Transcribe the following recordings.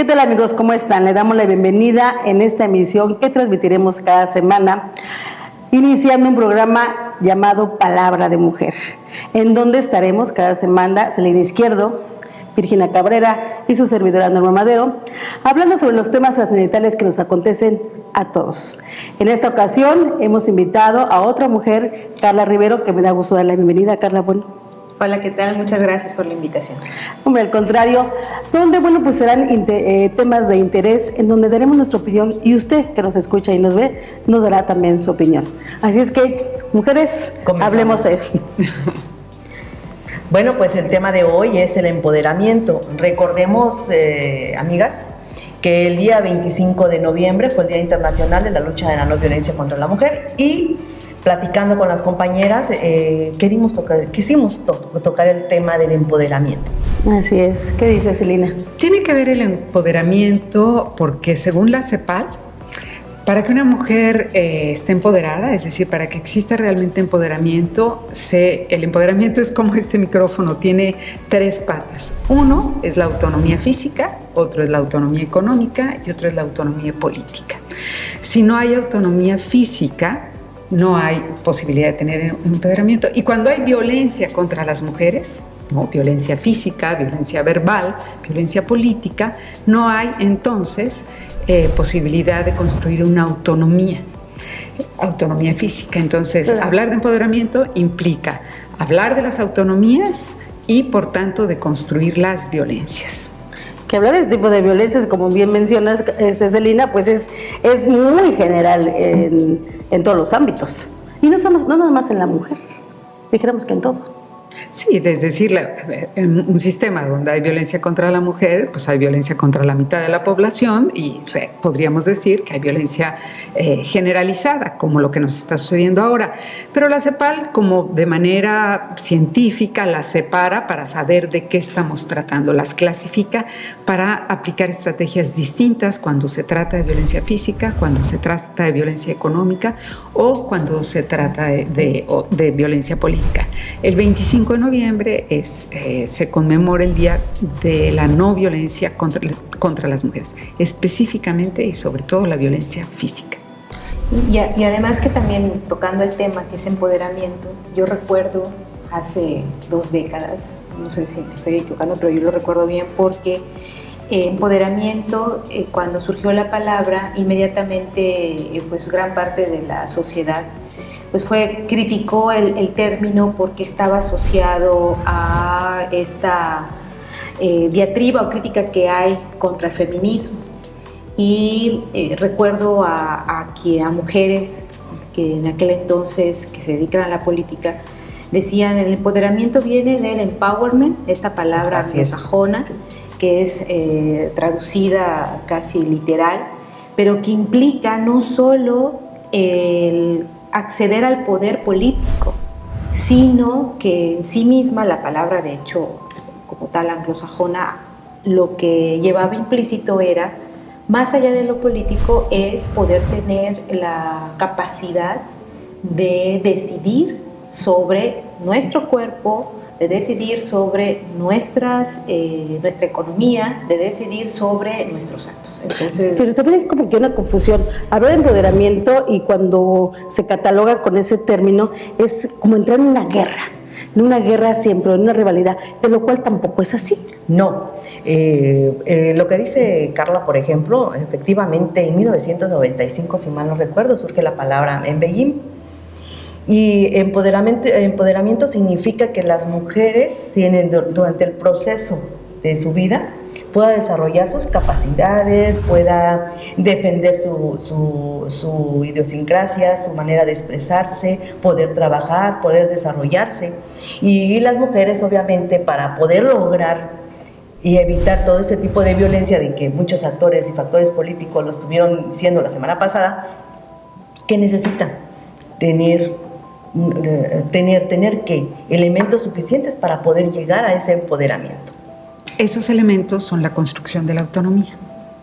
¿Qué tal, amigos? ¿Cómo están? Le damos la bienvenida en esta emisión que transmitiremos cada semana, iniciando un programa llamado Palabra de Mujer, en donde estaremos cada semana Selena Izquierdo, Virginia Cabrera y su servidora Norma Madero, hablando sobre los temas trascendentales que nos acontecen a todos. En esta ocasión hemos invitado a otra mujer, Carla Rivero, que me da gusto dar la bienvenida. Carla, bueno. Hola, ¿qué tal? Muchas gracias por la invitación. Hombre, al contrario, donde, pues serán temas de interés en donde daremos nuestra opinión y usted que nos escucha y nos ve, nos dará también su opinión. Así es que, mujeres, hablemos de él. Bueno, pues el tema de hoy es el empoderamiento. Recordemos, amigas, que el día 25 de noviembre fue el Día Internacional de la Lucha de la No Violencia contra la Mujer y platicando con las compañeras, quisimos tocar el tema del empoderamiento. Así es. ¿Qué dice Selena? Tiene que ver el empoderamiento porque según la CEPAL, para que una mujer esté empoderada, es decir, para que exista realmente empoderamiento, el empoderamiento es como este micrófono, tiene tres patas. Uno es la autonomía física, otro es la autonomía económica y otro es la autonomía política. Si no hay autonomía física, no hay posibilidad de tener empoderamiento. Y cuando hay violencia contra las mujeres, ¿no? Violencia física, violencia verbal, violencia política, no hay entonces posibilidad de construir una autonomía física. Entonces, hablar de empoderamiento implica hablar de las autonomías y, por tanto, de construir las violencias. Que hablar de este tipo de violencias, como bien mencionas, Selena, pues es muy general en todos los ámbitos. Y no nada más en la mujer, dijéramos que en todo. Sí, es decir, en un sistema donde hay violencia contra la mujer, pues hay violencia contra la mitad de la población y podríamos decir que hay violencia generalizada, como lo que nos está sucediendo ahora. Pero la CEPAL, como de manera científica, las separa para saber de qué estamos tratando, las clasifica para aplicar estrategias distintas cuando se trata de violencia física, cuando se trata de violencia económica o cuando se trata de violencia política. El 25 de noviembre se conmemora el Día de la No Violencia contra las mujeres, específicamente y sobre todo la violencia física. Y además que también tocando el tema que es empoderamiento, yo recuerdo hace 2 décadas, no sé si me estoy equivocando, pero yo lo recuerdo bien porque empoderamiento, cuando surgió la palabra, inmediatamente pues gran parte de la sociedad pues criticó el término porque estaba asociado a esta diatriba o crítica que hay contra el feminismo. Y recuerdo a mujeres que en aquel entonces que se dedican a la política decían el empoderamiento viene del empowerment, esta palabra anglosajona que es traducida casi literal, pero que implica no solo el acceder al poder político, sino que en sí misma la palabra, de hecho, como tal anglosajona, lo que llevaba implícito era, más allá de lo político, es poder tener la capacidad de decidir sobre nuestro cuerpo, de decidir sobre nuestra economía, de decidir sobre nuestros actos. Entonces, pero también hay como que una confusión. Hablar de empoderamiento y cuando se cataloga con ese término es como entrar en una guerra siempre, en una rivalidad, de lo cual tampoco es así. No. Lo que dice Carla, por ejemplo, efectivamente en 1995, si mal no recuerdo, surge la palabra en Beijing. Y empoderamiento significa que las mujeres tienen durante el proceso de su vida pueda desarrollar sus capacidades, pueda defender su idiosincrasia, su manera de expresarse, poder trabajar, poder desarrollarse. Y las mujeres, obviamente, para poder lograr y evitar todo ese tipo de violencia de que muchos actores y factores políticos lo estuvieron diciendo la semana pasada, ¿qué necesitan? Tener ¿qué? Elementos suficientes para poder llegar a ese empoderamiento. Esos elementos son la construcción de la autonomía.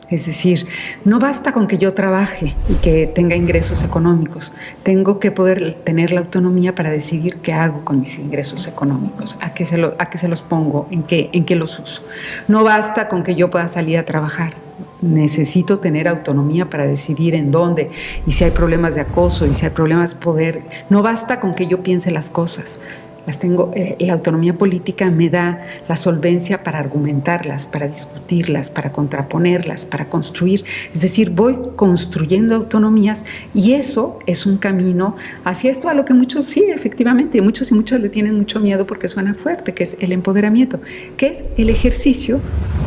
Es decir, no basta con que yo trabaje y que tenga ingresos económicos. Tengo que poder tener la autonomía para decidir qué hago con mis ingresos económicos, a qué se los pongo, en qué los uso. No basta con que yo pueda salir a trabajar. Necesito tener autonomía para decidir en dónde, y si hay problemas de acoso, y si hay problemas de poder. No basta con que yo piense las cosas. Las tengo, la autonomía política me da la solvencia para argumentarlas, para discutirlas, para contraponerlas, para construir. Es decir, voy construyendo autonomías, y eso es un camino hacia esto a lo que muchos, sí, efectivamente, muchos y muchas le tienen mucho miedo porque suena fuerte, que es el empoderamiento, que es el ejercicio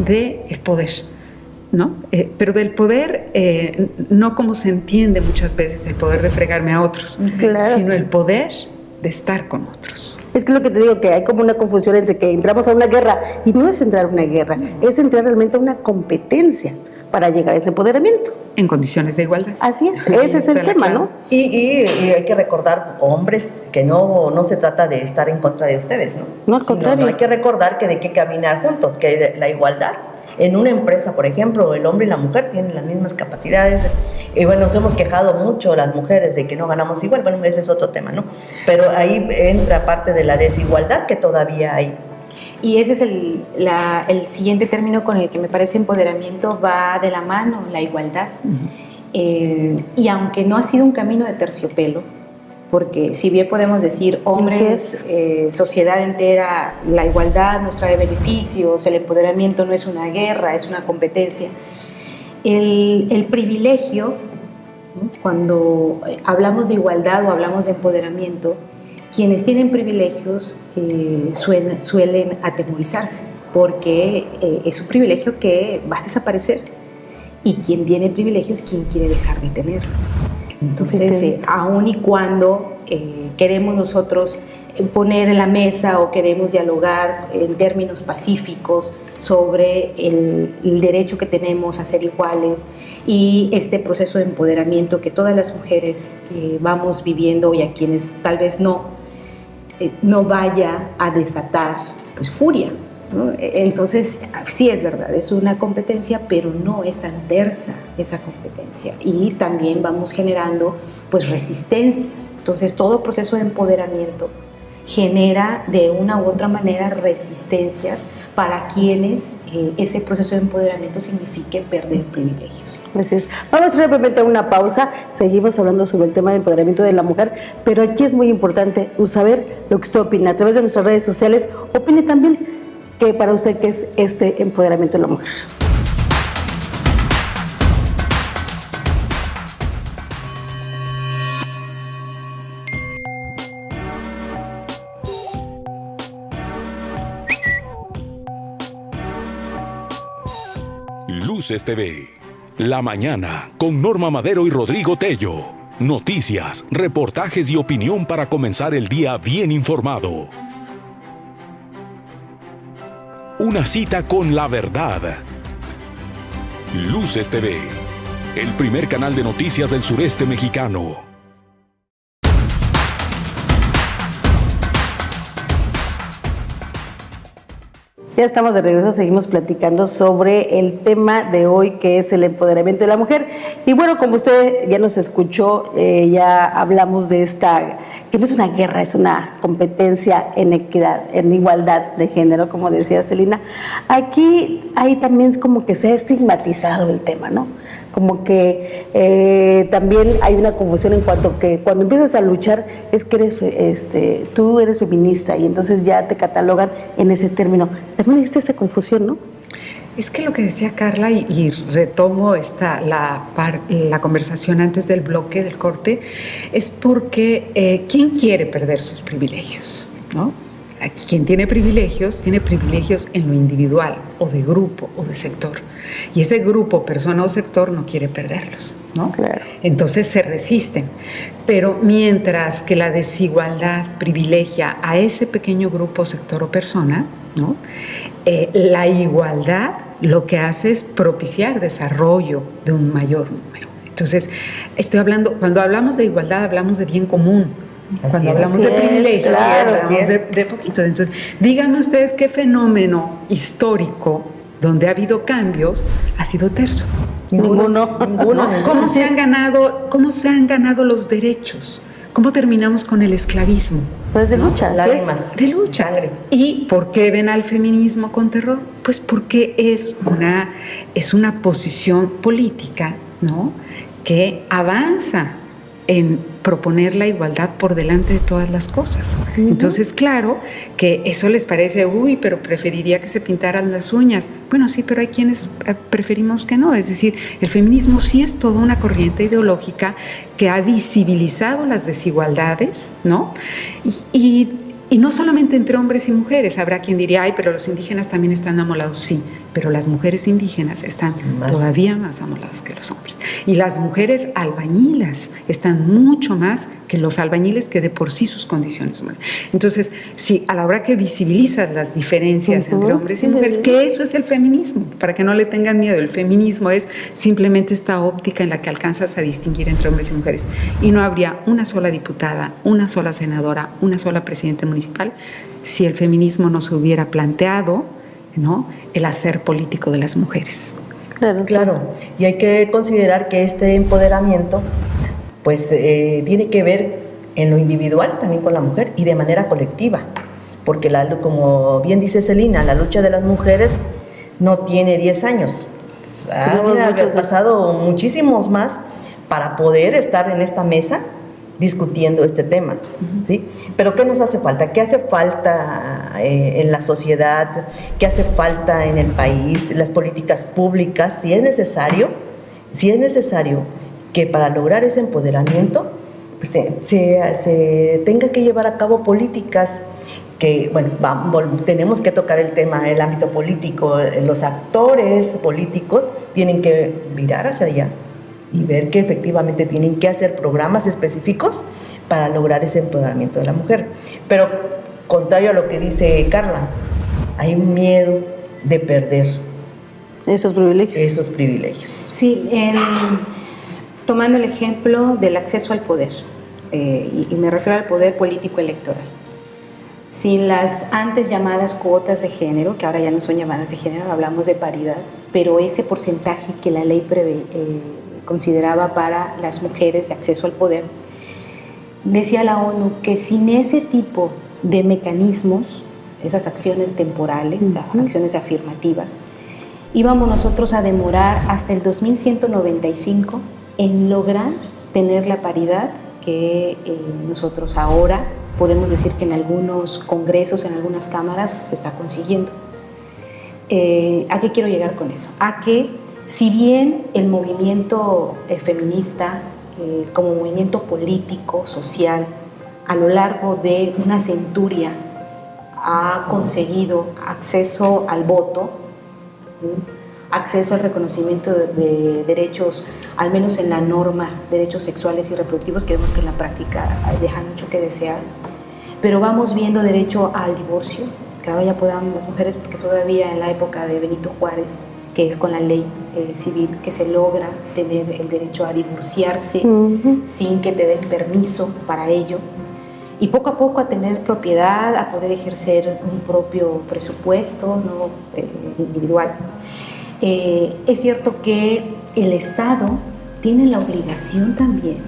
del poder, ¿no? Pero del poder, no como se entiende muchas veces el poder de fregarme a otros, Claro. sino el poder de estar con otros. Es que lo que te digo, que hay como una confusión entre que entramos a una guerra, y no es entrar a una guerra, es entrar realmente a una competencia para llegar a ese empoderamiento. En condiciones de igualdad. Así es, ese es Está el la tema, clave. ¿no? Y hay que recordar, hombres, que no se trata de estar en contra de ustedes, ¿no? No, al Sino, contrario. hay que recordar que hay que caminar juntos, que la igualdad. En una empresa, por ejemplo, el hombre y la mujer tienen las mismas capacidades. Y bueno, nos hemos quejado mucho las mujeres de que no ganamos igual. Bueno, ese es otro tema, ¿no? Pero ahí entra parte de la desigualdad que todavía hay. Y ese es el siguiente término con el que me parece empoderamiento va de la mano, la igualdad. Y aunque no ha sido un camino de terciopelo, porque si bien podemos decir hombres, sociedad entera, la igualdad nos trae beneficios, el empoderamiento no es una guerra, es una competencia, el privilegio, ¿no? Cuando hablamos de igualdad o hablamos de empoderamiento, quienes tienen privilegios suelen atemorizarse, porque es un privilegio que va a desaparecer, y quien tiene privilegios, quien quiere dejar de tenerlos. Entonces, aun y cuando queremos nosotros poner en la mesa o queremos dialogar en términos pacíficos sobre el derecho que tenemos a ser iguales y este proceso de empoderamiento que todas las mujeres vamos viviendo, y a quienes tal vez no vaya a desatar pues furia, ¿no? Entonces, sí es verdad, es una competencia, pero no es tan tersa esa competencia, y también vamos generando pues resistencias. Entonces, todo proceso de empoderamiento genera de una u otra manera resistencias para quienes ese proceso de empoderamiento signifique perder privilegios. Así es. Vamos brevemente a una pausa, seguimos hablando sobre el tema del empoderamiento de la mujer, pero aquí es muy importante saber lo que usted opina. A través de nuestras redes sociales, opine también que para usted qué es este empoderamiento de la mujer. Luces TV, La Mañana, con Norma Madero y Rodrigo Tello. Noticias, reportajes y opinión para comenzar el día bien informado. Una cita con la verdad. Luces TV, el primer canal de noticias del sureste mexicano. Ya estamos de regreso, seguimos platicando sobre el tema de hoy, que es el empoderamiento de la mujer. Y bueno, como usted ya nos escuchó, ya hablamos de esta, que no es una guerra, es una competencia en equidad, en igualdad de género, como decía Celina. Aquí hay también como que se ha estigmatizado el tema, ¿no? Como que también hay una confusión en cuanto que cuando empiezas a luchar es que tú eres feminista, y entonces ya te catalogan en ese término. También existe esa confusión, ¿no? Es que lo que decía Carla, y retomo la conversación antes del bloque, del corte, es porque ¿quién quiere perder sus privilegios? ¿No? Quien tiene privilegios en lo individual, o de grupo, o de sector. Y ese grupo, persona o sector no quiere perderlos, ¿no? Claro. Entonces se resisten. Pero mientras que la desigualdad privilegia a ese pequeño grupo, sector o persona, ¿no? La igualdad lo que hace es propiciar desarrollo de un mayor número. Entonces, cuando hablamos de igualdad, hablamos de bien común. Cuando hablamos de privilegio, claro, hablamos de poquito. Entonces, díganme ustedes qué fenómeno histórico donde ha habido cambios, ha sido terso. Ninguno. ¿No? ¿Cómo se han ganado los derechos? ¿Cómo terminamos con el esclavismo? Pues de lucha, lágrimas, de lucha. sangre. ¿Y por qué ven al feminismo con terror? Pues porque es una posición política, ¿no?, que avanza en proponer la igualdad por delante de todas las cosas. Entonces, claro que eso les parece, pero preferiría que se pintaran las uñas. Bueno, sí, pero hay quienes preferimos que no. Es decir, el feminismo sí es toda una corriente ideológica que ha visibilizado las desigualdades, ¿no? Y no solamente entre hombres y mujeres. Habrá quien diría, pero los indígenas también están amolados. Sí, pero las mujeres indígenas están todavía más amoladas que los hombres. Y las mujeres albañilas están mucho más que los albañiles, que de por sí sus condiciones son malas. Entonces, sí, a la hora que visibilizas las diferencias entre hombres y mujeres, que eso es el feminismo, para que no le tengan miedo. El feminismo es simplemente esta óptica en la que alcanzas a distinguir entre hombres y mujeres. Y no habría una sola diputada, una sola senadora, una sola presidenta municipal si el feminismo no se hubiera planteado, ¿no?, el hacer político de las mujeres. Claro. Y hay que considerar que este empoderamiento pues tiene que ver en lo individual también con la mujer y de manera colectiva, porque como bien dice Celina, la lucha de las mujeres no tiene 10 años. Ha pasado muchísimos más para poder estar en esta mesa discutiendo este tema, ¿sí? Pero ¿qué nos hace falta? ¿Qué hace falta en la sociedad? ¿Qué hace falta en el país? Las políticas públicas, si es necesario que para lograr ese empoderamiento pues, se tenga que llevar a cabo políticas que, tenemos que tocar el tema del ámbito político. Los actores políticos tienen que mirar hacia allá y ver que efectivamente tienen que hacer programas específicos para lograr ese empoderamiento de la mujer. Pero, contrario a lo que dice Carla, hay un miedo de perder esos privilegios. Sí, tomando el ejemplo del acceso al poder, y me refiero al poder político electoral. Sin las antes llamadas cuotas de género, que ahora ya no son llamadas de género, hablamos de paridad, pero ese porcentaje que la ley consideraba para las mujeres de acceso al poder, decía la ONU que sin ese tipo de mecanismos, esas acciones temporales, acciones afirmativas, íbamos nosotros a demorar hasta el 2195 en lograr tener la paridad que nosotros ahora podemos decir que en algunos congresos, en algunas cámaras se está consiguiendo. ¿A qué quiero llegar con eso? A que si bien el movimiento feminista, como movimiento político, social, a lo largo de una centuria ha conseguido acceso al voto, acceso al reconocimiento de derechos, al menos en la norma, derechos sexuales y reproductivos, que vemos que en la práctica dejan mucho que desear, pero vamos viendo derecho al divorcio, que ahora ya podamos las mujeres, porque todavía en la época de Benito Juárez, que es con la ley civil que se logra tener el derecho a divorciarse sin que te den permiso para ello, y poco a poco a tener propiedad, a poder ejercer un propio presupuesto, ¿no?, individual. Es cierto que el Estado tiene la obligación también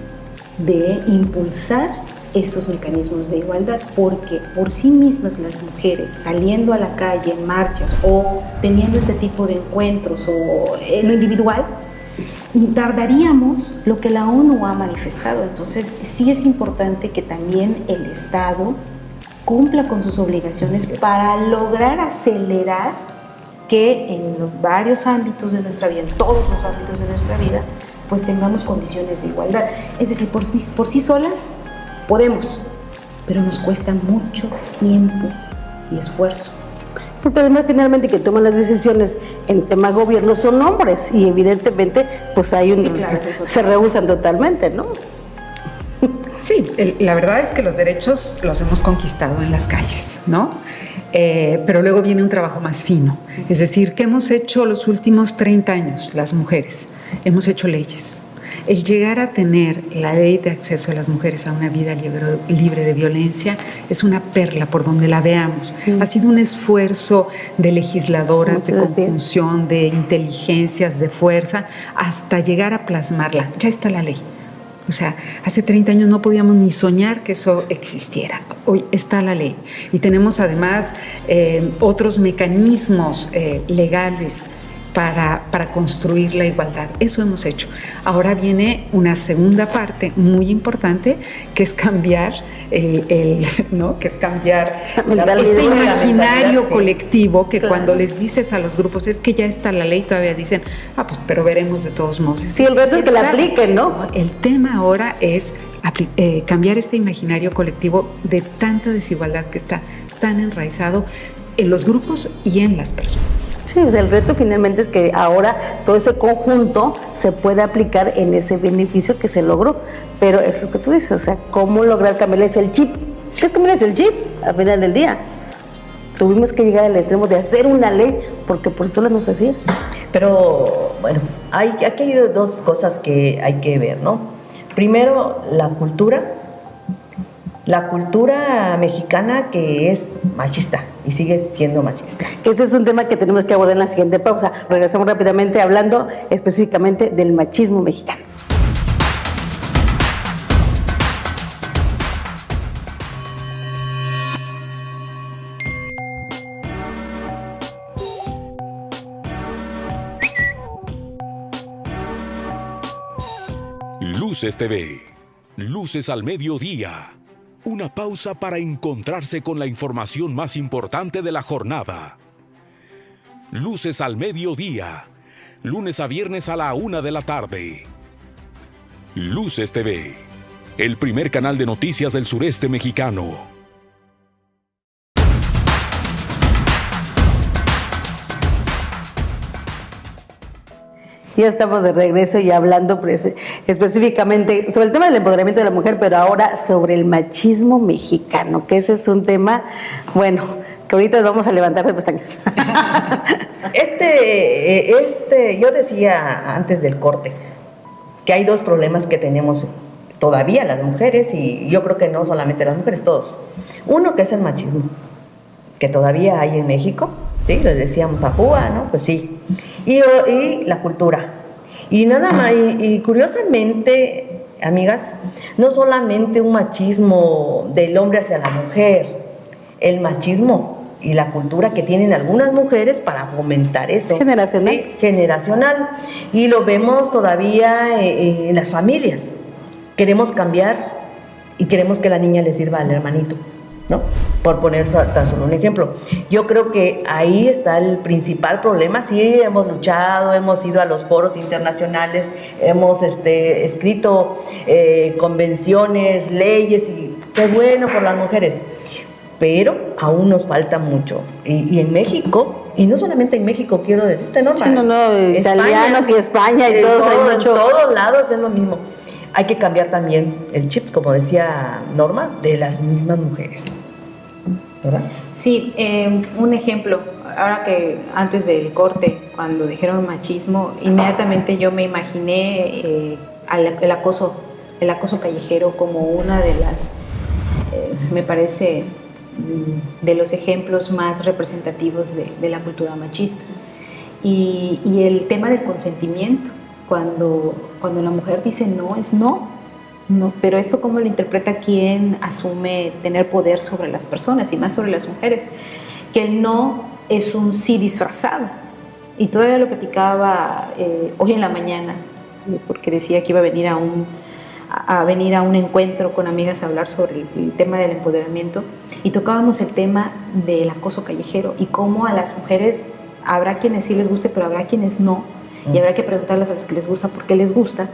de impulsar estos mecanismos de igualdad, porque por sí mismas las mujeres saliendo a la calle en marchas o teniendo este tipo de encuentros o en lo individual, tardaríamos lo que la ONU ha manifestado. Entonces sí es importante que también el Estado cumpla con sus obligaciones para lograr acelerar que en varios ámbitos de nuestra vida, en todos los ámbitos de nuestra vida, pues tengamos condiciones de igualdad. Es decir, por sí solas podemos, pero nos cuesta mucho tiempo y esfuerzo. Porque además finalmente que toman las decisiones en tema gobierno son hombres y evidentemente pues hay se rehúsan totalmente, ¿no? Sí, la verdad es que los derechos los hemos conquistado en las calles, ¿no? Pero luego viene un trabajo más fino. Es decir, ¿qué hemos hecho los últimos 30 años las mujeres? Hemos hecho leyes. El llegar a tener la ley de acceso de las mujeres a una vida libre de violencia es una perla por donde la veamos. Ha sido un esfuerzo de legisladoras, de conjunción, de inteligencias, de fuerza, hasta llegar a plasmarla. Ya está la ley. O sea, hace 30 años no podíamos ni soñar que eso existiera. Hoy está la ley. Y tenemos además otros mecanismos legales para construir la igualdad. Eso hemos hecho. Ahora viene una segunda parte muy importante, que es cambiar ¿no? Que es cambiar este imaginario colectivo que cuando les dices a los grupos es que ya está la ley, todavía dicen, pues pero veremos de todos modos. Sí, el reto es que la apliquen, ¿no? El tema ahora es cambiar este imaginario colectivo de tanta desigualdad que está tan enraizado en los grupos y en las personas. Sí, o sea, el reto finalmente es que ahora todo ese conjunto se puede aplicar en ese beneficio que se logró, pero es lo que tú dices, o sea, cómo lograr cambiarles el chip. ¿Qué es cambiarles el chip al final del día? Tuvimos que llegar al extremo de hacer una ley porque por eso no se hacía. Pero bueno, aquí hay dos cosas que hay que ver, ¿no? Primero, la cultura mexicana, que es machista y sigue siendo machista. Ese es un tema que tenemos que abordar en la siguiente pausa. Regresamos rápidamente hablando específicamente del machismo mexicano. Luces TV. Luces al mediodía. Una pausa para encontrarse con la información más importante de la jornada. Luces al mediodía. Lunes a viernes a la 1 de la tarde. Luces TV. El primer canal de noticias del sureste mexicano. Ya estamos de regreso y hablando específicamente sobre el tema del empoderamiento de la mujer, pero ahora sobre el machismo mexicano, que ese es un tema, bueno, que ahorita vamos a levantar de pestañas. Yo decía antes del corte que hay dos problemas que tenemos todavía las mujeres, y yo creo que no solamente las mujeres, todos. Uno, que es el machismo, que todavía hay en México, ¿sí? Les decíamos a Púa, ¿no? Pues sí. Y la cultura. Y nada más, y curiosamente, amigas, no solamente un machismo del hombre hacia la mujer, el machismo y la cultura que tienen algunas mujeres para fomentar eso. Generacional. ¿Sí? Generacional. Y lo vemos todavía en las familias. Queremos cambiar y queremos que la niña le sirva al hermanito, ¿no? Por poner tan solo un ejemplo. Yo creo que ahí está el principal problema. Sí, hemos luchado, hemos ido a los foros internacionales, hemos escrito convenciones, leyes, y qué bueno por las mujeres, pero aún nos falta mucho. Y en México, y no solamente en México, quiero decirte, Norma. Sí, italianos y España y todos hay mucho. En todos lados es lo mismo. Hay que cambiar también el chip, como decía Norma, de las mismas mujeres, ¿verdad? Sí, un ejemplo, ahora que antes del corte, cuando dijeron machismo, inmediatamente yo me imaginé el acoso callejero como una de las, me parece, de los ejemplos más representativos de la cultura machista. Y el tema del consentimiento. Cuando la mujer dice no, es no, pero esto cómo lo interpreta quien asume tener poder sobre las personas y más sobre las mujeres, que el no es un sí disfrazado. Y todavía lo platicaba hoy en la mañana, porque decía que iba a venir a un encuentro con amigas a hablar sobre el tema del empoderamiento, y tocábamos el tema del acoso callejero y cómo a las mujeres habrá quienes sí les guste, pero habrá quienes no. Y habrá que preguntarles a las que les gusta por qué les gusta,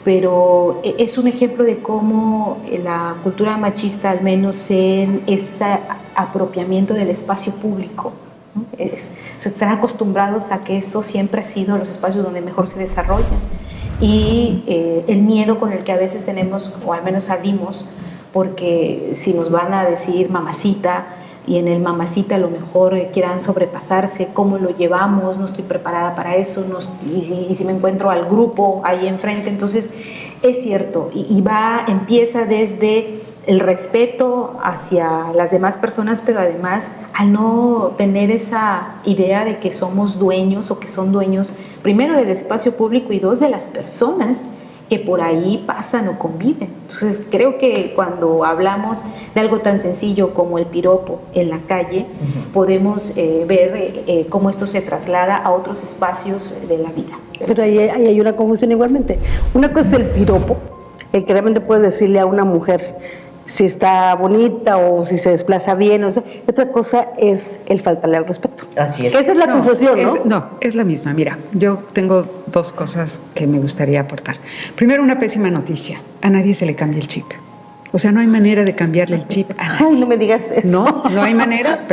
pero es un ejemplo de cómo la cultura machista, al menos en ese apropiamiento del espacio público, ¿no? Están acostumbrados a que esto siempre ha sido los espacios donde mejor se desarrollan, y el miedo con el que a veces tenemos, o al menos salimos, porque si nos van a decir mamacita, y en el mamacita a lo mejor quieran sobrepasarse, cómo lo llevamos, no estoy preparada para eso, y si me encuentro al grupo ahí enfrente. Entonces es cierto, empieza desde el respeto hacia las demás personas, pero además al no tener esa idea de que somos dueños o que son dueños primero del espacio público y dos de las personas que por ahí pasan o conviven. Entonces creo que cuando hablamos de algo tan sencillo como el piropo en la calle, podemos ver cómo esto se traslada a otros espacios de la vida. Pero ahí hay una confusión igualmente. Una cosa es el piropo, el que realmente puedes decirle a una mujer si está bonita o si se desplaza bien, o sea, otra cosa es el faltarle al respeto. Así es. Esa es la confusión, ¿no? No, es la misma. Mira, yo tengo dos cosas que me gustaría aportar. Primero, una pésima noticia. A nadie se le cambia el chip. O sea, no hay manera de cambiarle el chip a nadie. Ay, no me digas eso. No hay manera.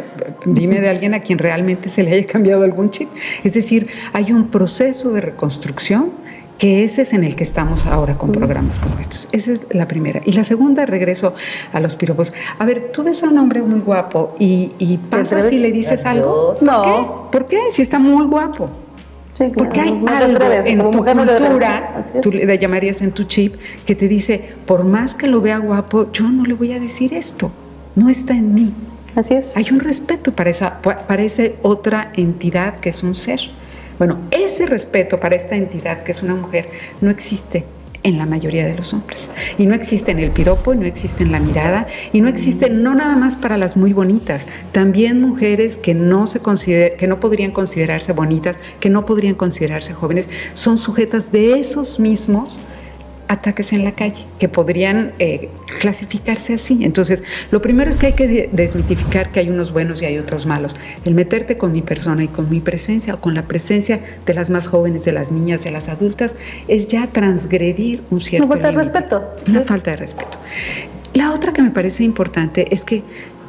Dime de alguien a quien realmente se le haya cambiado algún chip. Es decir, hay un proceso de reconstrucción que ese es en el que estamos ahora con programas como estos. Esa es la primera. Y la segunda, regreso a los piropos. A ver, tú ves a un hombre muy guapo y pasas y le dices algo. No. ¿Por qué? Si está muy guapo. Sí, claro. Porque hay No te algo atreves, en como tu mujer no te cultura, atreves. Así es. tú le llamarías en tu chip, que te dice, por más que lo vea guapo, yo no le voy a decir esto. No está en mí. Así es. Hay un respeto para esa otra entidad que es un ser. Bueno, ese respeto para esta entidad que es una mujer no existe en la mayoría de los hombres. Y no existe en el piropo, y no existe en la mirada, y no existe no nada más para las muy bonitas, también mujeres que no podrían considerarse bonitas, que no podrían considerarse jóvenes, son sujetas de esos mismos ataques en la calle, que podrían clasificarse así. Entonces, lo primero es que hay que desmitificar que hay unos buenos y hay otros malos. El meterte con mi persona y con mi presencia o con la presencia de las más jóvenes, de las niñas, de las adultas, es ya transgredir un cierto Una falta de límite. respeto. Una falta de respeto. La otra que me parece importante es que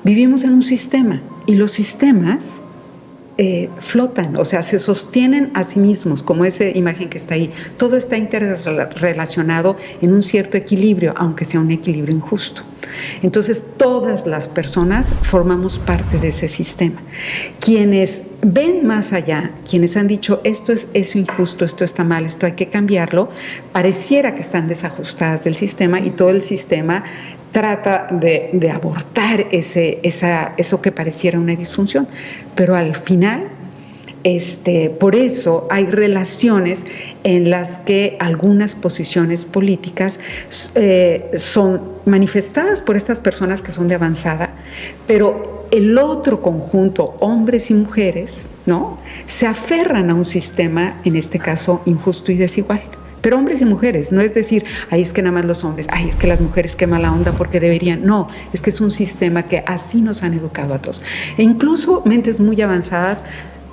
vivimos en un sistema y los sistemas flotan, o sea, se sostienen a sí mismos, como esa imagen que está ahí. Todo está interrelacionado en un cierto equilibrio, aunque sea un equilibrio injusto. Entonces, todas las personas formamos parte de ese sistema. Quienes ven más allá, quienes han dicho esto es injusto, esto está mal, esto hay que cambiarlo, pareciera que están desajustadas del sistema y todo el sistema trata de abortar eso que pareciera una disfunción, pero al final, por eso hay relaciones en las que algunas posiciones políticas son manifestadas por estas personas que son de avanzada, pero el otro conjunto, hombres y mujeres, ¿no?, se aferran a un sistema, en este caso, injusto y desigual. Pero hombres y mujeres, no es decir, ay, es que nada más los hombres, ay, es que las mujeres qué mala onda porque deberían. No, es que es un sistema que así nos han educado a todos. E incluso mentes muy avanzadas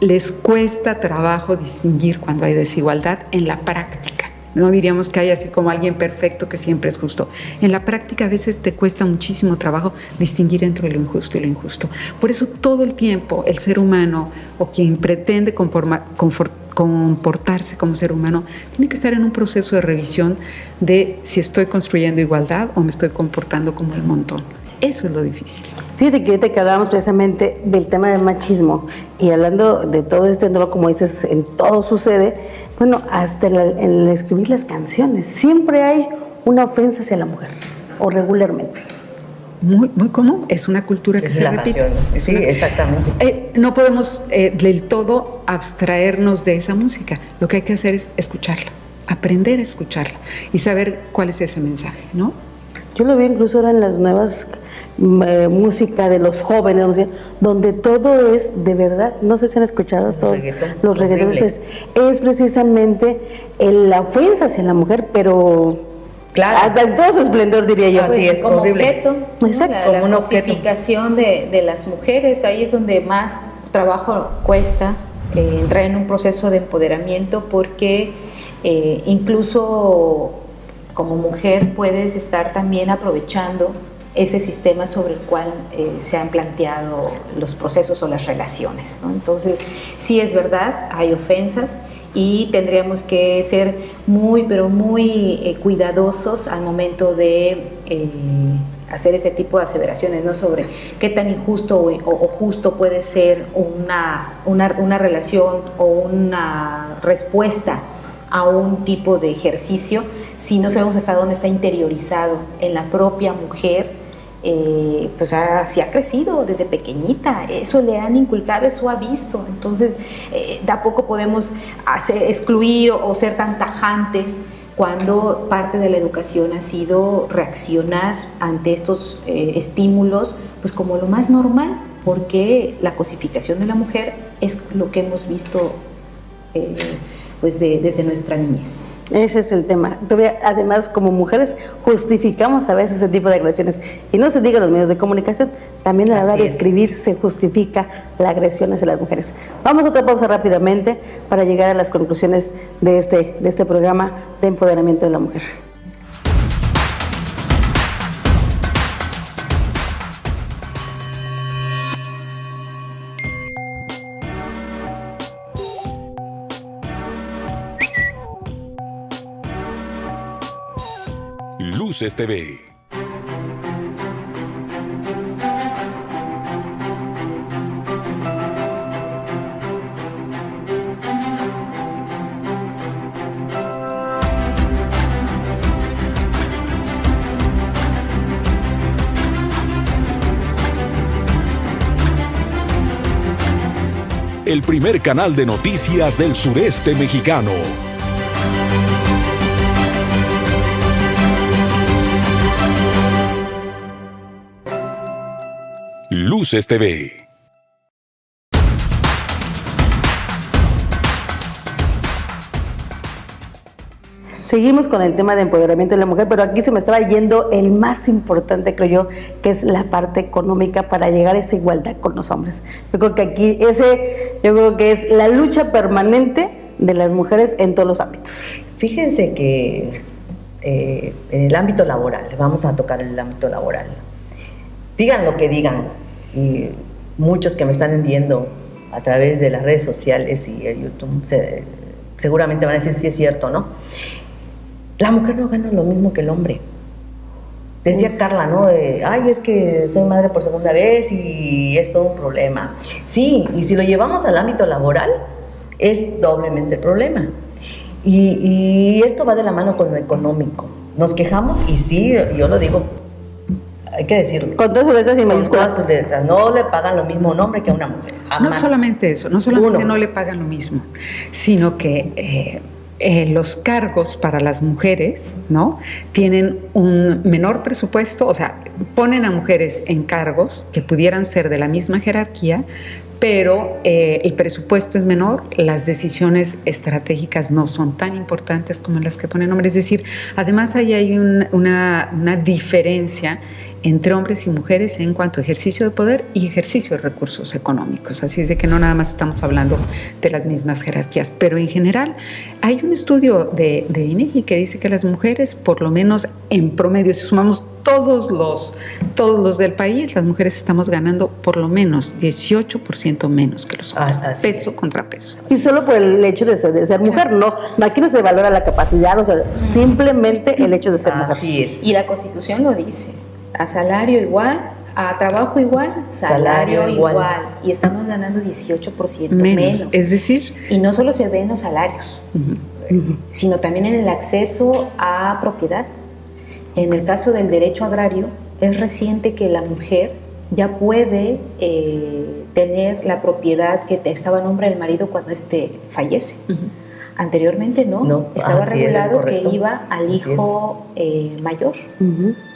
les cuesta trabajo distinguir cuando hay desigualdad en la práctica. No diríamos que hay así como alguien perfecto que siempre es justo. En la práctica a veces te cuesta muchísimo trabajo distinguir entre lo injusto y lo injusto. Por eso todo el tiempo el ser humano o quien pretende comportarse como ser humano tiene que estar en un proceso de revisión de si estoy construyendo igualdad o me estoy comportando como el montón. Eso es lo difícil. Fíjate que ahorita que hablábamos precisamente del tema del machismo y hablando de todo este entorno, como dices, en todo sucede, bueno, hasta en el escribir las canciones, siempre hay una ofensa hacia la mujer, o regularmente. Muy, muy común, es una cultura que se repite. Sí, exactamente. No podemos del todo abstraernos de esa música, lo que hay que hacer es escucharla, aprender a escucharla y saber cuál es ese mensaje, ¿no? Yo lo vi incluso ahora en las nuevas música de los jóvenes, donde todo es de verdad, no sé si han escuchado todos los reggaetones, es precisamente la ofensa hacia la mujer, pero claro, en todo su esplendor, diría yo. Así es, como horrible. objeto, ¿no? Exacto, la como un objeto. cosificación de las mujeres, ahí es donde más trabajo cuesta entrar en un proceso de empoderamiento, porque incluso como mujer puedes estar también aprovechando ese sistema sobre el cual se han planteado los procesos o las relaciones, ¿no? Entonces, sí es verdad, hay ofensas y tendríamos que ser muy, pero muy cuidadosos al momento de hacer ese tipo de aseveraciones, ¿no? Sobre qué tan injusto o justo puede ser una relación o una respuesta a un tipo de ejercicio si no sabemos hasta dónde está interiorizado en la propia mujer. Pues así ha crecido desde pequeñita, eso le han inculcado, eso ha visto. Entonces tampoco podemos excluir o ser tan tajantes cuando parte de la educación ha sido reaccionar ante estos estímulos pues como lo más normal, porque la cosificación de la mujer es lo que hemos visto pues desde nuestra niñez. Ese es el tema. Además, como mujeres, justificamos a veces ese tipo de agresiones. Y no se diga en los medios de comunicación, también a la hora de escribir se justifica la agresión hacia las mujeres. Vamos a otra pausa rápidamente para llegar a las conclusiones de este programa de empoderamiento de la mujer. Luces TV. El primer canal de noticias del sureste mexicano. Luces TV. Seguimos con el tema de empoderamiento de la mujer, pero aquí se me estaba yendo el más importante, creo yo, que es la parte económica para llegar a esa igualdad con los hombres. Yo creo que aquí yo creo que es la lucha permanente de las mujeres en todos los ámbitos. Fíjense que en el ámbito laboral, vamos a tocar el ámbito laboral. Digan lo que digan, y muchos que me están viendo a través de las redes sociales y el YouTube seguramente van a decir si es cierto, ¿no? La mujer no gana lo mismo que el hombre. Decía Carla, ¿no? Ay, es que soy madre por segunda vez y es todo un problema. Sí, y si lo llevamos al ámbito laboral, es doblemente el problema. Y esto va de la mano con lo económico. Nos quejamos y sí, yo lo digo, hay que decirlo. Con todas sus letras y mayúsculas. Con todas sus letras. No le pagan lo mismo a un hombre que a una mujer. No solamente eso, no solamente no le pagan lo mismo, sino que los cargos para las mujeres, ¿no? Tienen un menor presupuesto, o sea, ponen a mujeres en cargos que pudieran ser de la misma jerarquía, pero el presupuesto es menor, las decisiones estratégicas no son tan importantes como las que ponen hombres. Es decir, además ahí hay una diferencia entre hombres y mujeres en cuanto a ejercicio de poder y ejercicio de recursos económicos. Así es de que no nada más estamos hablando de las mismas jerarquías, pero en general hay un estudio de INEGI que dice que las mujeres, por lo menos en promedio, si sumamos todos los del país, las mujeres estamos ganando por lo menos 18% menos que los hombres, peso contra peso. Y solo por el hecho de ser mujer, no, aquí no se valora la capacidad, o sea, simplemente el hecho de ser mujer. Así es. Y la Constitución lo dice, a salario igual, a trabajo igual, salario igual. Y estamos ganando 18% menos. Es decir... Y no solo se ve en los salarios, sino también en el acceso a propiedad. En el caso del derecho agrario, es reciente que la mujer ya puede tener la propiedad que estaba a nombre del marido cuando éste fallece. Anteriormente no, estaba regulado que iba al hijo mayor.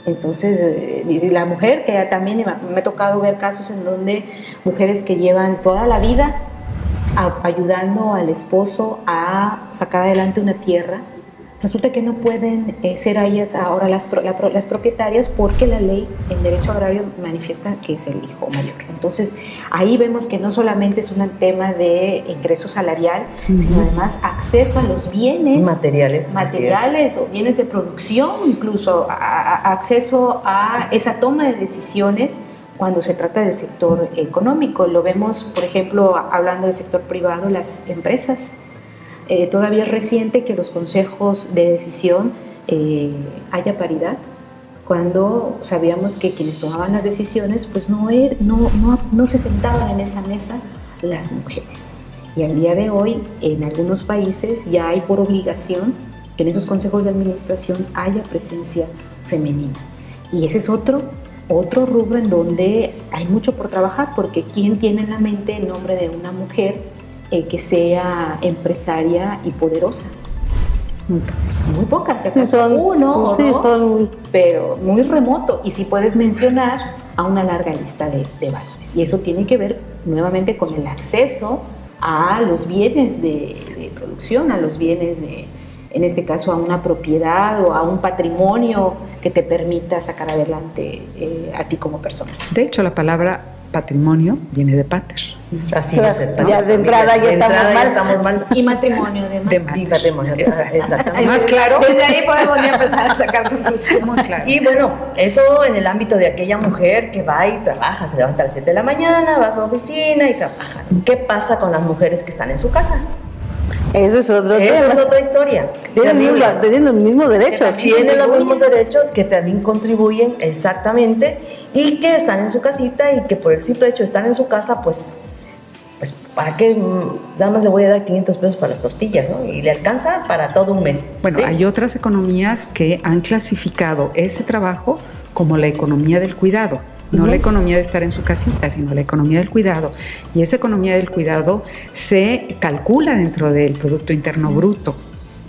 Entonces, la mujer, que también me ha tocado ver casos en donde mujeres que llevan toda la vida ayudando al esposo a sacar adelante una tierra, resulta que no pueden ser ellas ahora las propietarias porque la ley en derecho agrario manifiesta que es el hijo mayor. Entonces, ahí vemos que no solamente es un tema de ingreso salarial, sino además acceso a los bienes materiales o bienes de producción, incluso acceso a esa toma de decisiones cuando se trata del sector económico. Lo vemos, por ejemplo, hablando del sector privado, las empresas. Todavía es reciente que los consejos de decisión haya paridad cuando sabíamos que quienes tomaban las decisiones pues no se sentaban en esa mesa las mujeres. Y al día de hoy, en algunos países ya hay por obligación que en esos consejos de administración haya presencia femenina. Y ese es otro rubro en donde hay mucho por trabajar, porque ¿quién tiene en la mente el nombre de una mujer que sea empresaria y poderosa? Muy pocas, si acaso son uno o sí, dos, son pero muy remoto. Y si puedes mencionar a una larga lista de varones. Y eso tiene que ver nuevamente con el acceso a los bienes de producción, a los bienes en este caso a una propiedad o a un patrimonio que te permita sacar adelante a ti como persona. De hecho, la palabra patrimonio viene de pater. Así Claro, es. ya de entrada ya estamos mal. Y matrimonio de De mater. Patrimonio, exactamente. Más claro. Desde ahí podemos ya empezar a sacar conclusiones. Muy claro. Y bueno, eso en el ámbito de aquella mujer que va y trabaja, se levanta a las 7 de la mañana, va a su oficina y trabaja. ¿Qué pasa con las mujeres que están en su casa? Ese es otro Esa tema. es otra historia. Tienen los mismos derechos. Tienen los mismos derechos, que también contribuyen exactamente y que están en su casita y que por el simple hecho de estar en su casa, pues ¿para qué? Nada más le voy a dar 500 pesos para las tortillas, ¿no? Y le alcanza para todo un mes. Bueno, ¿sí? hay otras economías que han clasificado ese trabajo como la economía del cuidado. No la economía de estar en su casita, sino la economía del cuidado. Y esa economía del cuidado se calcula dentro del Producto Interno Bruto,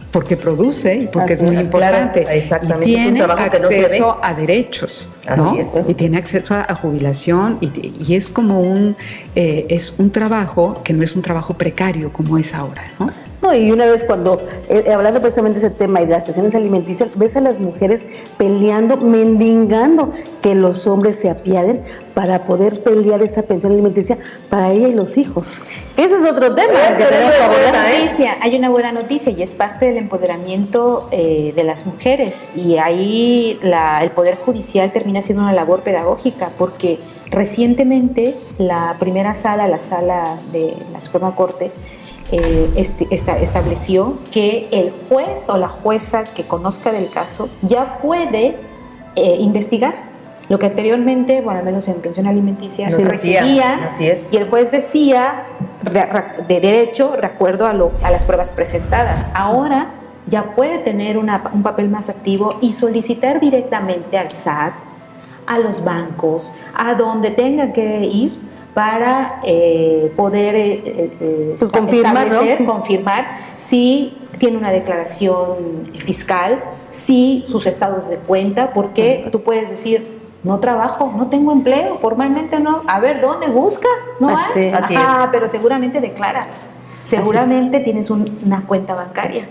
porque produce y porque es muy importante. Claro, exactamente. Y Es un tiene trabajo que no se ve. acceso a derechos, ¿no? Así es. Y tiene acceso a jubilación y es como es un trabajo que no es un trabajo precario como es ahora, ¿no? No, y una vez cuando, hablando precisamente de ese tema y de las pensiones alimenticias, ves a las mujeres peleando, mendigando que los hombres se apiaden para poder pelear esa pensión alimenticia para ella y los hijos. Ese es otro tema que tenemos que abordar. Hay una buena noticia y es parte del empoderamiento de las mujeres, y ahí el Poder Judicial termina haciendo una labor pedagógica, porque recientemente la primera sala, la sala de la Suprema Corte, estableció que el juez o la jueza que conozca del caso ya puede investigar lo que anteriormente, bueno, al menos en pensión alimenticia, No se se recibía, así es. y el juez decía de derecho de acuerdo a las pruebas presentadas. Ahora ya puede tener un papel más activo y solicitar directamente al SAT, a los bancos, a donde tenga que ir para poder confirmar si tiene una declaración fiscal, si sus estados de cuenta, porque tú puedes decir, no trabajo, no tengo empleo, formalmente no, a ver, ¿dónde busca? No hay. Así es. Pero seguramente declaras, seguramente tienes una cuenta bancaria,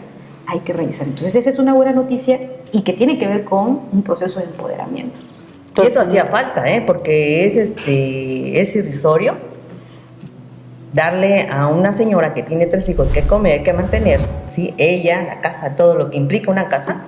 hay que revisar. Entonces esa es una buena noticia y que tiene que ver con un proceso de empoderamiento. Y eso hacía falta, porque es irrisorio darle a una señora que tiene 3 hijos que comer, que mantener, ¿sí? Ella, la casa, todo lo que implica una casa,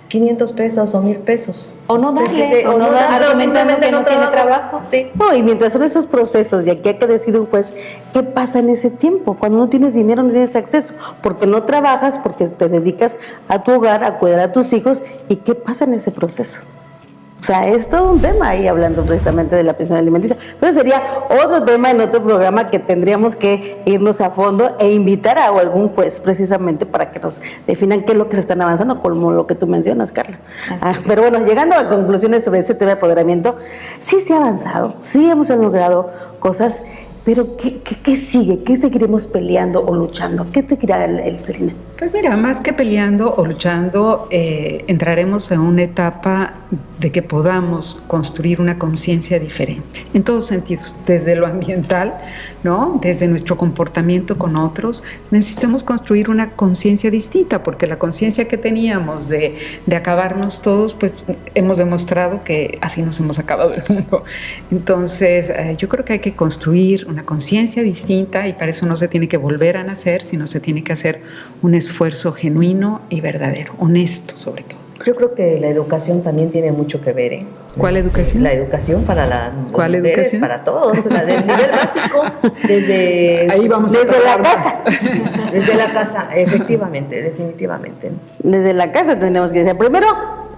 500 pesos o 1,000 pesos. O no darle, o no darle, argumentando que no tiene trabajo. Sí. No, y mientras son esos procesos, y aquí hay que decidir un juez, ¿qué pasa en ese tiempo? Cuando no tienes dinero, no tienes acceso, porque no trabajas, porque te dedicas a tu hogar, a cuidar a tus hijos, ¿y qué pasa en ese proceso? O sea, es todo un tema ahí hablando precisamente de la pensión alimenticia. Pero sería otro tema en otro programa que tendríamos que irnos a fondo e invitar a algún juez precisamente para que nos definan qué es lo que se están avanzando, como lo que tú mencionas, Carla. Pero bueno, llegando a conclusiones sobre ese tema de empoderamiento, sí se ha avanzado, sí hemos logrado cosas, pero ¿qué sigue? ¿Qué seguiremos peleando o luchando? ¿Qué te dirá el Celina? Pues mira, más que peleando o luchando, entraremos en una etapa de que podamos construir una conciencia diferente, en todos sentidos, desde lo ambiental, ¿no? Desde nuestro comportamiento con otros. Necesitamos construir una conciencia distinta, porque la conciencia que teníamos de acabarnos todos, pues hemos demostrado que así nos hemos acabado el mundo. Entonces, yo creo que hay que construir una conciencia distinta, y para eso no se tiene que volver a nacer, sino se tiene que hacer un esfuerzo genuino y verdadero, honesto sobre todo. Yo creo que la educación también tiene mucho que ver, ¿Cuál educación? La educación para las ¿Cuál mujeres, educación? para todos, la del nivel básico, desde... Ahí vamos desde a la casa. Desde la casa, efectivamente, definitivamente. Desde la casa tendremos que decir, primero,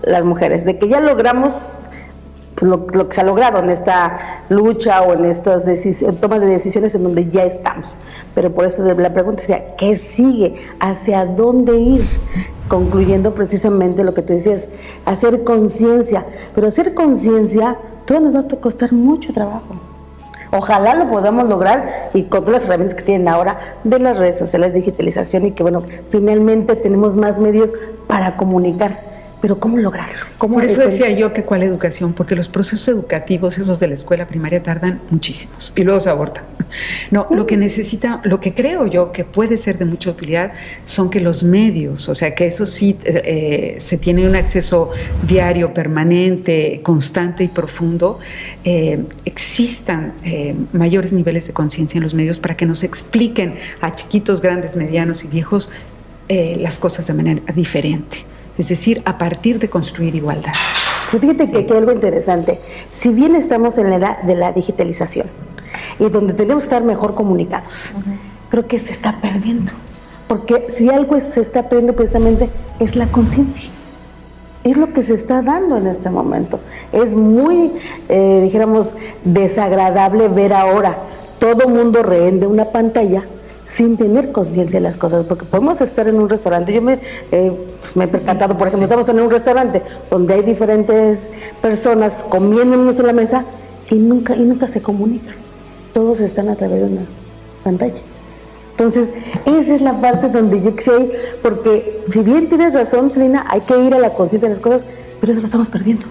las mujeres, de que ya logramos lo que se ha logrado en esta lucha o en estas tomas de decisiones en donde ya estamos. Pero por eso la pregunta sería, ¿qué sigue? ¿Hacia dónde ir? Concluyendo precisamente lo que tú decías, hacer conciencia. Pero hacer conciencia, todo nos va a costar mucho trabajo. Ojalá lo podamos lograr y con todas las herramientas que tienen ahora de las redes sociales, digitalización y que bueno, finalmente tenemos más medios para comunicar. Pero ¿cómo lograrlo? Por eso decía yo que cuál educación, porque los procesos educativos, esos de la escuela primaria, tardan muchísimos y luego se abortan. No, lo que necesita, lo que creo yo que puede ser de mucha utilidad son que los medios, o sea, que eso sí se tiene un acceso diario, permanente, constante y profundo, existan mayores niveles de conciencia en los medios para que nos expliquen a chiquitos, grandes, medianos y viejos las cosas de manera diferente. Es decir, a partir de construir igualdad. Pero fíjate que hay algo interesante. Si bien estamos en la era de la digitalización y donde tenemos que estar mejor comunicados, creo que se está perdiendo. Porque si algo se está perdiendo precisamente es la conciencia. Es lo que se está dando en este momento. Es muy, dijéramos, desagradable ver ahora todo mundo rehén de una pantalla sin tener conciencia de las cosas, porque podemos estar en un restaurante. Yo me he percatado, por ejemplo, estamos en un restaurante donde hay diferentes personas comiendo en una sola mesa y nunca se comunican. Todos están a través de una pantalla. Entonces, esa es la parte donde yo quisiera ir, porque si bien tienes razón, Celina, hay que ir a la conciencia de las cosas, pero eso lo estamos perdiendo.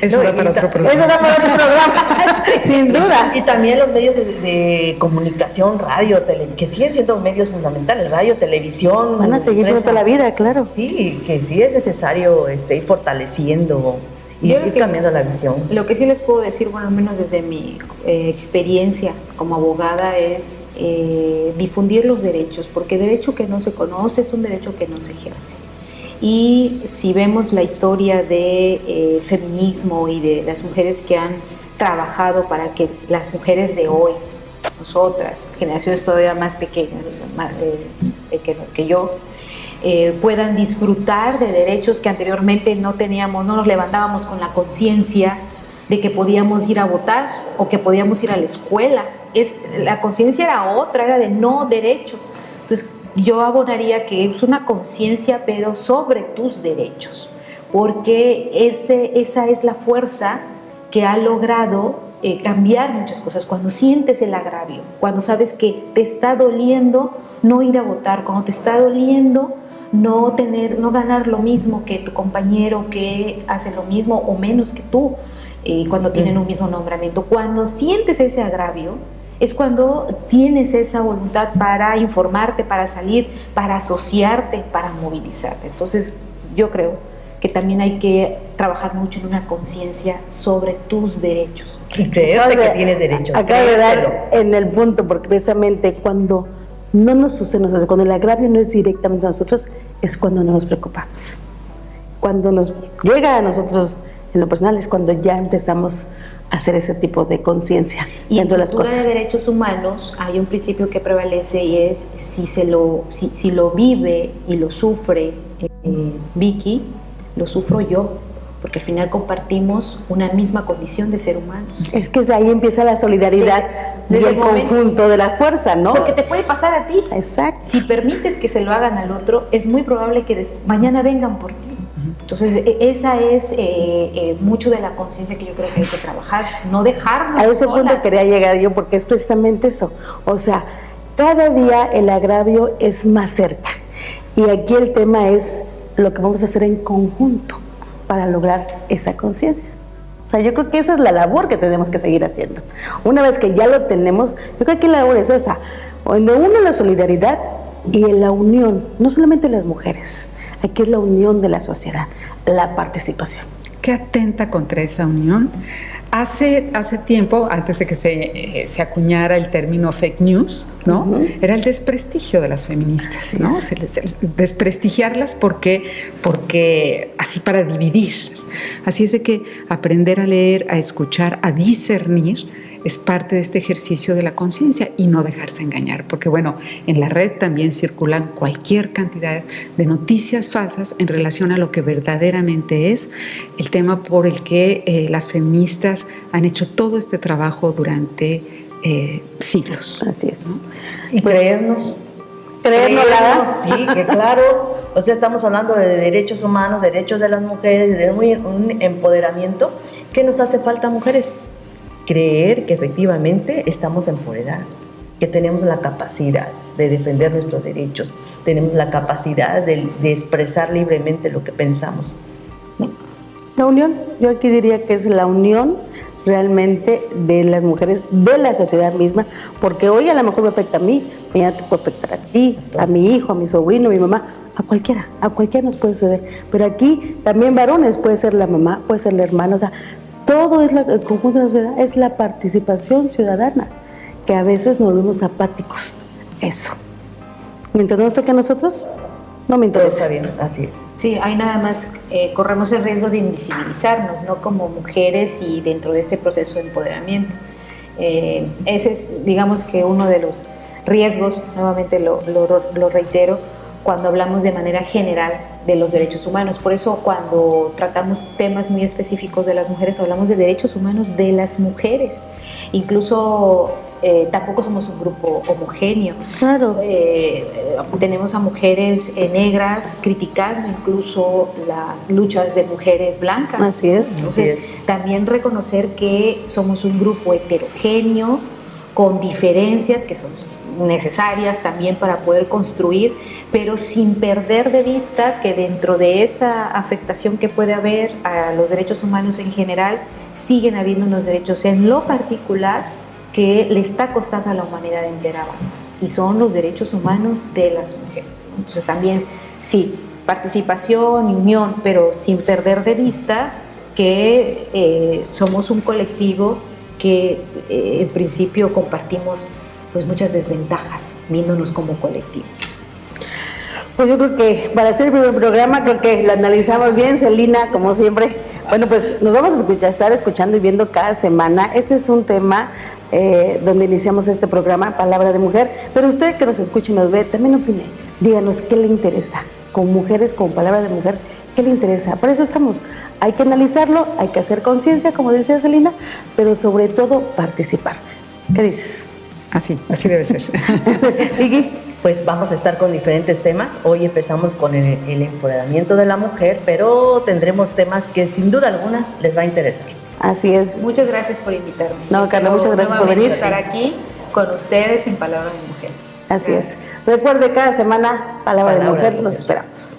Eso da para otro programa. Eso da para otro programa, sin duda. Y también los medios de comunicación, radio, que siguen siendo medios fundamentales, radio, televisión. Van a seguir siendo toda la vida, claro. Sí, que sí es necesario ir fortaleciendo y ir cambiando la visión. Lo que sí les puedo decir, bueno, al menos desde mi experiencia como abogada, es difundir los derechos, porque derecho que no se conoce es un derecho que no se ejerce. Y si vemos la historia del feminismo y de las mujeres que han trabajado para que las mujeres de hoy, nosotras, generaciones todavía más pequeñas, que yo, puedan disfrutar de derechos que anteriormente no teníamos, no nos levantábamos con la conciencia de que podíamos ir a votar o que podíamos ir a la escuela. La conciencia era otra, era de no derechos. Entonces, yo abonaría que es una conciencia, pero sobre tus derechos, porque esa es la fuerza que ha logrado cambiar muchas cosas. Cuando sientes el agravio, cuando sabes que te está doliendo no ir a votar, cuando te está doliendo no ganar lo mismo que tu compañero que hace lo mismo o menos que tú, cuando tienen un mismo nombramiento, cuando sientes ese agravio, es cuando tienes esa voluntad para informarte, para salir, para asociarte, para movilizarte. Entonces, yo creo que también hay que trabajar mucho en una conciencia sobre tus derechos. Y creerte que tienes derechos. Acaba de dar en el punto, porque precisamente cuando no nos sucede, cuando el agravio no es directamente a nosotros, es cuando no nos preocupamos. Cuando nos llega a nosotros en lo personal es cuando ya empezamos hacer ese tipo de conciencia dentro de las cosas. En cultura de derechos humanos hay un principio que prevalece y es si lo vive y lo sufre Vicky, lo sufro yo, porque al final compartimos una misma condición de ser humanos. Es que ahí empieza la solidaridad del conjunto de la fuerza, ¿no? Porque te puede pasar a ti. Exacto. Si permites que se lo hagan al otro, es muy probable que mañana vengan por ti. Entonces, esa es mucho de la conciencia que yo creo que hay que trabajar, no dejarnos a ese solas. punto quería llegar yo, porque es precisamente eso. O sea, cada día el agravio es más cerca. Y aquí el tema es lo que vamos a hacer en conjunto para lograr esa conciencia. O sea, yo creo que esa es la labor que tenemos que seguir haciendo. Una vez que ya lo tenemos, yo creo que la labor es esa, donde une la solidaridad y en la unión, no solamente las mujeres, aquí es la unión de la sociedad, la participación. ¿Qué atenta contra esa unión? Hace tiempo, antes de que se acuñara el término fake news, ¿no? Era el desprestigio de las feministas, ¿no? Desprestigiarlas porque así para dividir. Así es de que aprender a leer, a escuchar, a discernir es parte de este ejercicio de la conciencia y no dejarse engañar, porque bueno, en la red también circulan cualquier cantidad de noticias falsas en relación a lo que verdaderamente es el tema por el que las feministas han hecho todo este trabajo durante siglos. Así es. Y creernos, sí, que claro, o sea, estamos hablando de derechos humanos, derechos de las mujeres, de un empoderamiento. ¿Qué nos hace falta, mujeres? Creer que efectivamente estamos empoderadas, que tenemos la capacidad de defender nuestros derechos, tenemos la capacidad de expresar libremente lo que pensamos, ¿no? La unión, yo aquí diría que es la unión realmente de las mujeres, de la sociedad misma, porque hoy a lo mejor me afecta a mí, mañana te puede afectar a ti, a mi hijo, a mi sobrino, a mi mamá, a cualquiera nos puede suceder. Pero aquí también varones, puede ser la mamá, puede ser la hermana, o sea, todo es el conjunto de la sociedad, es la participación ciudadana, que a veces nos volvemos apáticos. Eso. Mientras nos toque a nosotros, no me Todo interesa. está bien, así es. Sí, hay nada más, corremos el riesgo de invisibilizarnos, ¿no? Como mujeres y dentro de este proceso de empoderamiento. Ese es, digamos que uno de los riesgos, nuevamente lo reitero, cuando hablamos de manera general de los derechos humanos. Por eso cuando tratamos temas muy específicos de las mujeres, hablamos de derechos humanos de las mujeres. Incluso tampoco somos un grupo homogéneo. Claro. Tenemos a mujeres negras criticando incluso las luchas de mujeres blancas. Así es. Entonces, también reconocer que somos un grupo heterogéneo, con diferencias que son necesarias también para poder construir, pero sin perder de vista que dentro de esa afectación que puede haber a los derechos humanos en general, siguen habiendo unos derechos en lo particular que le está costando a la humanidad entera avanzar, y son los derechos humanos de las mujeres. Entonces también, sí, participación y unión, pero sin perder de vista que somos un colectivo que en principio compartimos pues muchas desventajas viéndonos como colectivo. Pues yo creo que para hacer el primer programa, creo que lo analizamos bien, Celina, como siempre. Bueno, pues nos vamos a estar escuchando y viendo cada semana. Este es un tema donde iniciamos este programa, Palabra de Mujer, pero usted que nos escucha y nos ve, también opine. Díganos qué le interesa, con mujeres, con Palabra de Mujer, qué le interesa. Por eso estamos. Hay que analizarlo, hay que hacer conciencia, como decía Celina, pero sobre todo participar. ¿Qué dices? Así debe ser. Vicky. Pues vamos a estar con diferentes temas. Hoy empezamos con el empoderamiento de la mujer, pero tendremos temas que sin duda alguna les va a interesar. Así es. Muchas gracias por invitarme. No, Carla, muchas gracias por venir. Estar aquí con ustedes en Palabra de Mujer. Así es. Recuerde, cada semana, Palabra de Mujer, los esperamos.